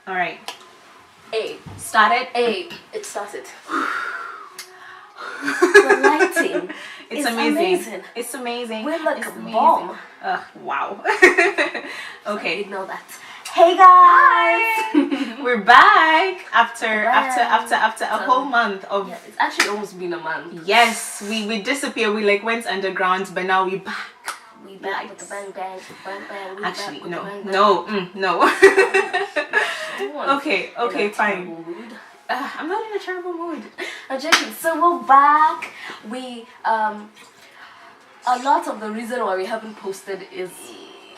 All right. It Started. started. The lighting It's is amazing. It's amazing. We're like it's a amazing. bomb. Wow. Okay. Ignore that. Hey guys! We're back after a whole month of. Yeah, it's actually almost been a month. Yes, we disappeared. We like went underground, but now we're back. We back with the bang bang. We Actually, back with no, the bang, bang. no. Okay, In a fine. terrible mood. I'm not in a terrible mood. I'm joking. So we're back. We a lot of the reason why we haven't posted is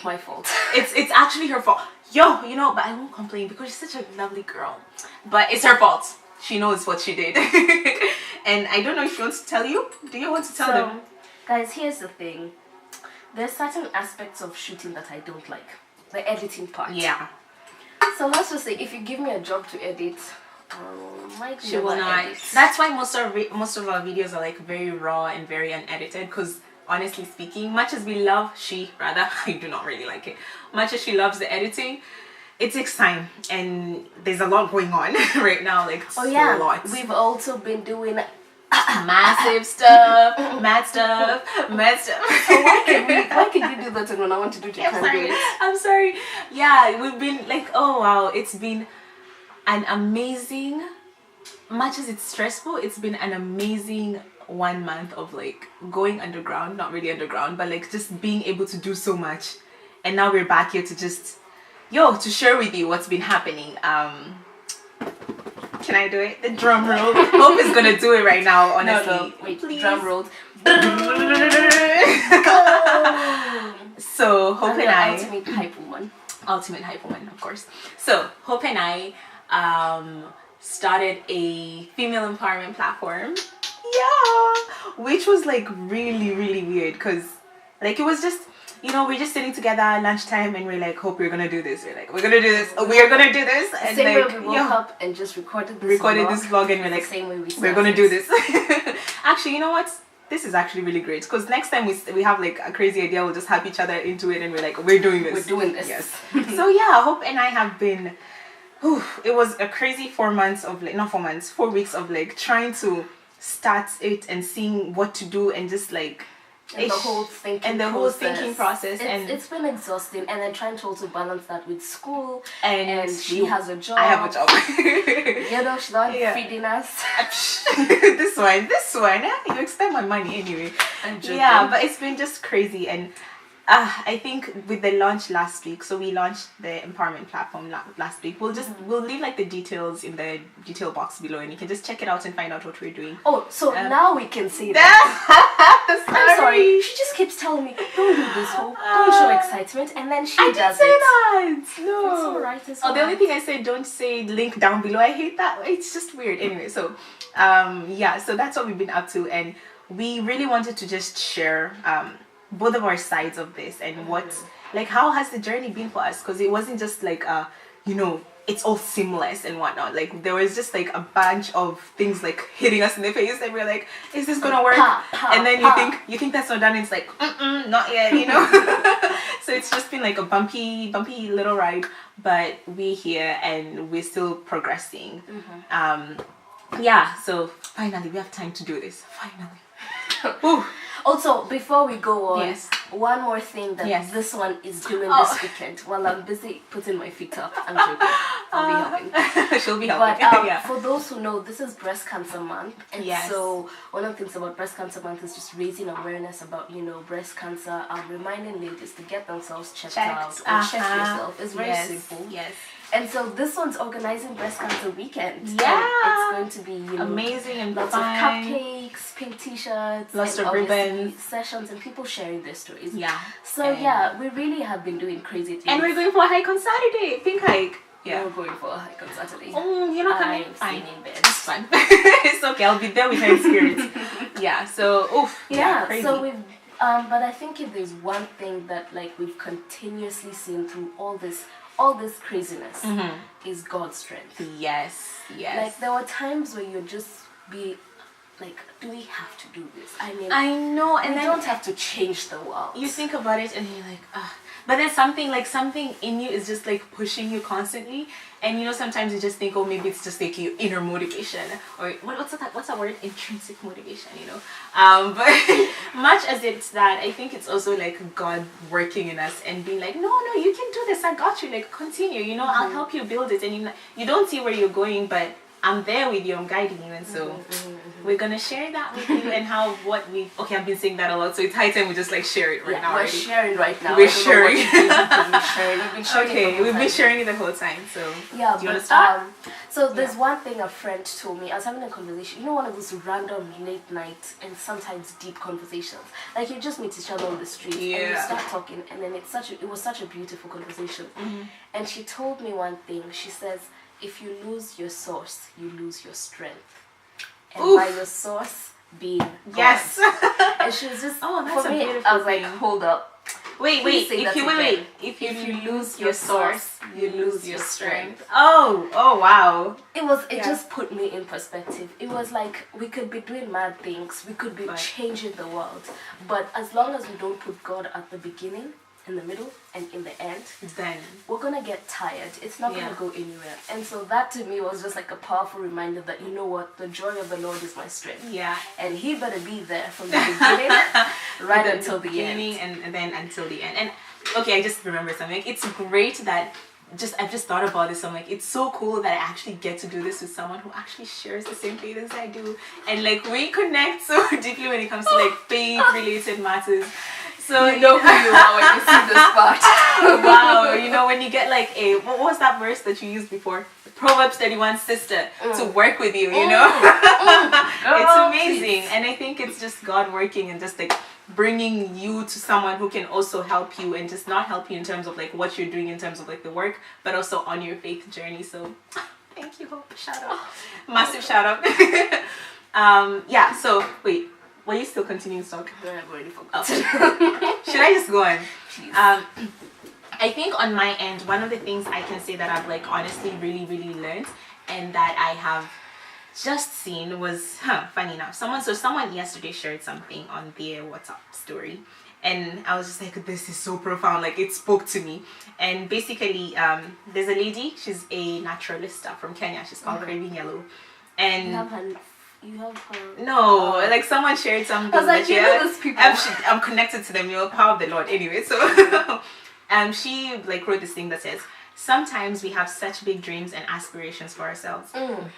my fault. It's actually her fault. Yo, you know, but I won't complain because she's such a lovely girl. But it's her fault. She knows what she did. And I don't know if she wants to tell you. Do you want to tell them? Guys, here's the thing. There's certain aspects of shooting that I don't like. The editing part. Yeah. So let's just say, if you give me a job to edit, She will not. That's why most of our videos are like very raw and very unedited. Because honestly speaking, much as we love, I do not really like it. Much as she loves the editing, it takes time, and there's a lot going on right now. Like oh yeah, a lot. we've also been doing massive stuff, mad stuff. So why can you do that when I want to do it? I'm sorry. Yeah, we've been like, oh wow, it's been an amazing. Much as it's stressful, it's been an amazing 1 month of like going underground. Not really underground, but like just being able to do so much. And now we're back here to just to share with you what's been happening. Can I do it? The drum roll. Hope is gonna do it right now, honestly. No, wait, please. drum roll. So Hope and I, ultimate hype woman, of course. So Hope and I started a female empowerment platform. Yeah, which was like really weird because like it was just, you know, we're just sitting together at lunchtime and we're like, Hope, we're gonna do this. We're like, we're gonna do this. We're gonna do this. And same like, way we woke up and just recorded this vlog and we're like, same way we're gonna do this. Actually, you know what? This is actually really great because next time we have like a crazy idea, we'll just hype each other into it and we're like, we're doing this. We're doing this. Yes. So yeah, Hope and I have been. It was a crazy 4 months of like, not 4 months, 4 weeks of like trying to start it and seeing what to do and just like. And the whole thinking process. It's been exhausting, and then trying to also balance that with school, and she has a job. I have a job. You know, she's not feeding us. this one, you expect my money anyway. Yeah, but it's been just crazy, and I think with the launch last week, so we launched the empowerment platform last week. We'll leave like the details in the detail box below, and you can just check it out and find out what we're doing. Oh, so now we can see that. I'm sorry. She just keeps telling me, don't do this, Hope. Don't show excitement, and then she does it. I didn't say that. No. It's alright. The only thing I said, don't say link down below. I hate that. It's just weird. Anyway, so yeah, so that's what we've been up to, and we really wanted to just share both of our sides of this and what, like, how has the journey been for us? Because it wasn't just like you know, it's all seamless and whatnot. Like there was just like a bunch of things like hitting us in the face, and we're like, is this gonna work? And then you think that's not done, and it's like, not yet, you know. So it's just been like a bumpy little ride, but we're here and we're still progressing. Yeah, so finally we have time to do this. Finally. Also, before we go on, yes. One more thing that this one is doing this weekend while I'm busy putting my feet up. I'm joking. I'll be helping. She'll be helping. But yeah. For those who know, this is Breast Cancer Month. And so one of the things about Breast Cancer Month is just raising awareness about, you know, breast cancer, reminding ladies to get themselves checked out or check yourself. It's very simple. Yes. And so this one's organizing Breast Cancer Weekend. Yeah. And it's going to be, you know, amazing and lots of cupcakes, pink t-shirts, lots of ribbons, sessions, and people sharing their stories. Yeah. So yeah, we really have been doing crazy things. And we're going for a hike on Saturday. Pink hike. Yeah. We're going for a hike on Saturday. Oh, you're not coming? I'm staying in bed. It's fine. It's okay. I'll be there with her in spirit. Yeah. So, crazy. So we've, but I think if there's one thing that like we've continuously seen through all this craziness is God's strength. Yes. Like there were times where you'd just be like, do we have to do this? I mean, I know, and we then don't have to change the world. You think about it and you're like, but there's something in you is just like pushing you constantly. And you know, sometimes you just think, oh, maybe it's just like your inner motivation, or what's that word? Intrinsic motivation, you know. But much as it's that, I think it's also like God working in us and being like, no, you can do this. I got you. Like, continue. You know, I'll help you build it. And you don't see where you're going, but I'm there with you. I'm guiding you. And so we're gonna share that with you and I've been saying that a lot, so it's high time we just like share it right now. We're sharing right now. We're sharing. We've been sharing. We've been sharing it the whole time. So yeah, do you want to start? So there's one thing a friend told me. I was having a conversation. You know, one of those random late night and sometimes deep conversations. Like you just meet each other on the street and you start talking, and then it was such a beautiful conversation. And she told me one thing. She says, if you lose your source, you lose your strength. And by your source being God. Yes. And she was just, that's for a me, beautiful I was thing. like, hold up. Wait. If you lose your source, you lose your strength. Oh wow. It just put me in perspective. It was like we could be doing mad things. We could be changing the world. But as long as we don't put God at the beginning, in the middle, and in the end, then we're gonna get tired. It's not gonna go anywhere. And so that to me was just like a powerful reminder that, you know what, the joy of the Lord is my strength. Yeah. And he better be there from the beginning until the end. And then until the end. And okay, I just remember something. Like, it's great that I've just thought about this. I'm like, it's so cool that I actually get to do this with someone who actually shares the same faith as I do, and like we connect so deeply when it comes to like faith related matters. So you know who you are when you see this part. Wow, you know, when you get like what was that verse that you used before? Proverbs 31 sister to work with you, you know? It's amazing. And I think it's just God working and just like bringing you to someone who can also help you, and just not help you in terms of like what you're doing in terms of like the work, but also on your faith journey. So thank you, Hope. Shout out. Massive shout out. So wait, were you still continuing to talk? I've already forgotten. Should I just go on? Please. I think on my end, one of the things I can say that I've like honestly really learned, and that I have just seen was funny enough. Someone yesterday shared something on their WhatsApp story, and I was just like, this is so profound. Like, it spoke to me. And basically, there's a lady. She's a naturalista from Kenya. She's called Craving Yellow, and you have her. No, like someone shared something. I was like, you know those people. I'm connected to them. You know, power of the Lord. Anyway, so she like wrote this thing that says, sometimes we have such big dreams and aspirations for ourselves,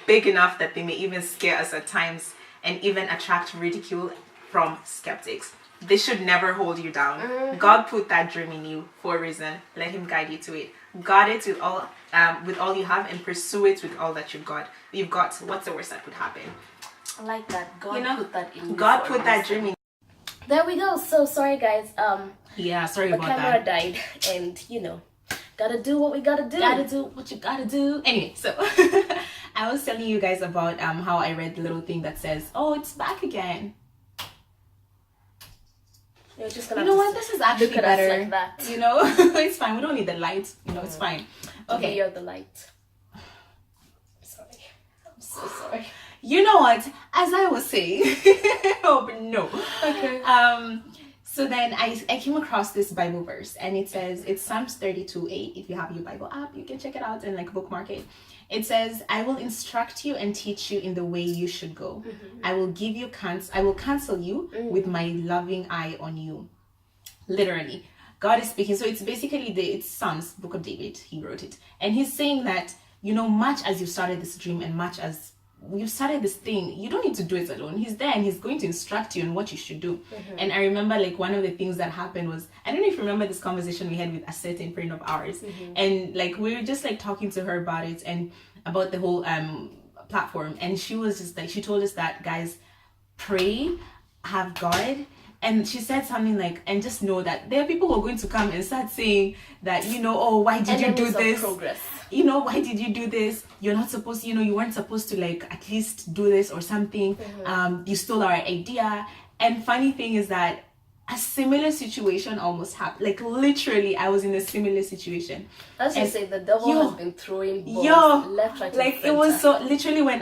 big enough that they may even scare us at times and even attract ridicule from skeptics. They should never hold you down. God put that dream in you for a reason. Let him guide you to it. Guard it with all you have, and pursue it with all that you've got. What's the worst that could happen? I like that. God put that in you. God put that dream in. There we go. So sorry guys. Sorry about that. The camera died, and you know, gotta do what we gotta do. Gotta do what you gotta do. Anyway, so I was telling you guys about how I read the little thing that says, "Oh, it's back again." You're just gonna. You know what? This is actually look at better. us like that. You know, it's fine. We don't need the light. You know, it's fine. Okay. You're the light. Sorry. I'm so sorry. You know what? As I was saying, oh but no. Okay. So then I came across this Bible verse, and it says, it's Psalms 32:8. If you have your Bible app, you can check it out and like bookmark it. It says, I will instruct you and teach you in the way you should go. I will counsel you with my loving eye on you. Literally, God is speaking. So it's basically it's Psalms, Book of David. He wrote it, and he's saying that, you know, much as you started this dream and much as you started this thing, you don't need to do it alone. He's there and he's going to instruct you on what you should do. And I remember like one of the things that happened was, I don't know if you remember this conversation we had with a certain friend of ours, and like we were just like talking to her about it and about the whole platform, and she was just like, she told us that, guys, pray, have God. And she said something like, and just know that there are people who are going to come and start saying that, you know, oh, why did you do this? Progress. You know, why did you do this? You're not supposed to, you know, you weren't supposed to like at least do this or something. You stole our idea. And funny thing is that a similar situation almost happened. Like literally, I was in a similar situation. As you say, the devil has been throwing balls left, right, like and it was so literally when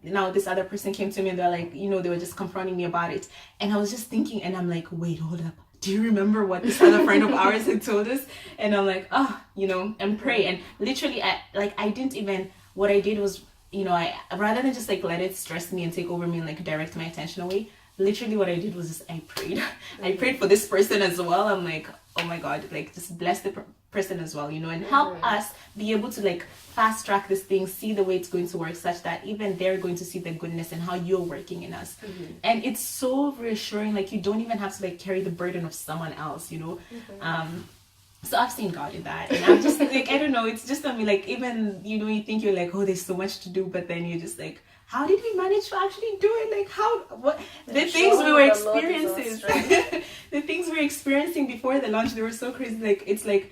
now this other person came to me and they're like, you know, they were just confronting me about it, and I was just thinking, and I'm like, wait, hold up, do you remember what this other friend of ours had told us? And I'm like, oh, you know, and pray. And literally, I didn't even, what I did was, you know, I, rather than just like let it stress me and take over me and like direct my attention away, literally what I did was just I prayed. I prayed for this person as well. I'm like, oh my God, like just bless the person as well, you know, and help us be able to like fast track this thing, see the way it's going to work, such that even they're going to see the goodness and how you're working in us. And it's so reassuring, like you don't even have to like carry the burden of someone else, you know. So I've seen God in that, and I'm just like, I don't know, it's just on me, like, even, you know, you think you're like, oh, there's so much to do, but then you're just like, how did we manage to actually do it? Like, how, what, the things we were experiencing, the things we were experiencing before the launch, they were so crazy. Like, it's like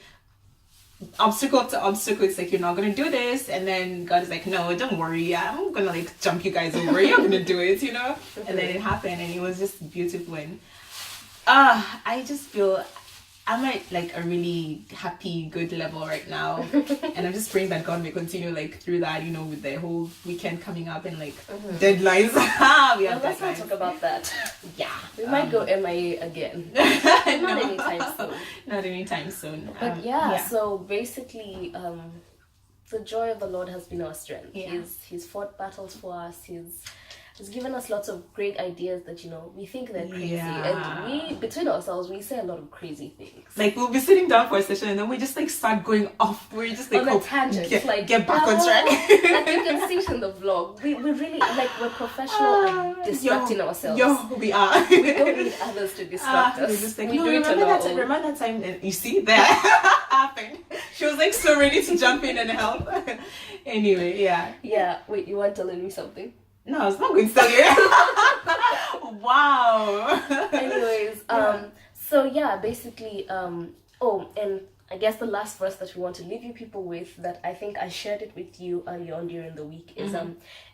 obstacle up to obstacle. It's like, you're not gonna do this, and then God is like, no, don't worry, I'm gonna like jump you guys over, you're gonna do it, you know. And then it happened, and it was just beautiful. And I just feel I'm at like a really happy, good level right now. And I'm just praying that God may continue like through that, you know, with the whole weekend coming up and like deadlines. We have let's not talk about that. Yeah. We might go MIA again. Not anytime soon. Not anytime soon. But so basically, the joy of the Lord has been our strength. Yeah. He's fought battles for us. He's given us lots of great ideas that, you know, we think they're crazy. And we, between ourselves, we say a lot of crazy things. Like, we'll be sitting down for a session and then we just like start going off. We're just like, on a tangent. Get back on track. Like, you can see it in the vlog. We really, like, we're professional at distracting ourselves. We are. We don't need others to distract us. Just like, we no, do it remember that time, and you see that happened. She was like so ready to jump in and help. Anyway, yeah. Yeah, wait, you weren't telling me something? No, I was not going to tell you. Wow. Anyways, so yeah, basically, oh, and I guess the last verse that we want to leave you people with, that I think I shared it with you earlier on during the week, is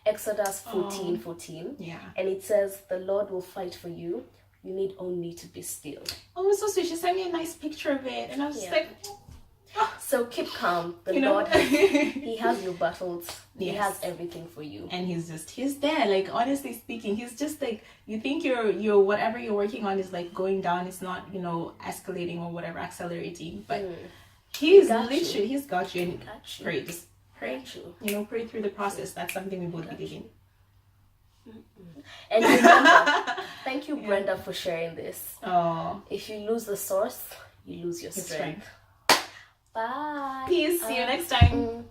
Exodus 14:14. Yeah. And it says, the Lord will fight for you. You need only to be still. Oh, it was so sweet. She sent me a nice picture of it, and I was just like, so keep calm. The you Lord, he has your battles. He has everything for you. And he's there. Like, honestly speaking, he's just like, you think you're whatever you're working on is like going down. It's not, you know, escalating or whatever, accelerating. But he's literally, he's got you. And pray, just pray. You know, pray through the process. That's something we both believe in. And remember, thank you, Brenda, for sharing this. Oh, if you lose the source, you lose your strength. Bye. Peace. See you next time.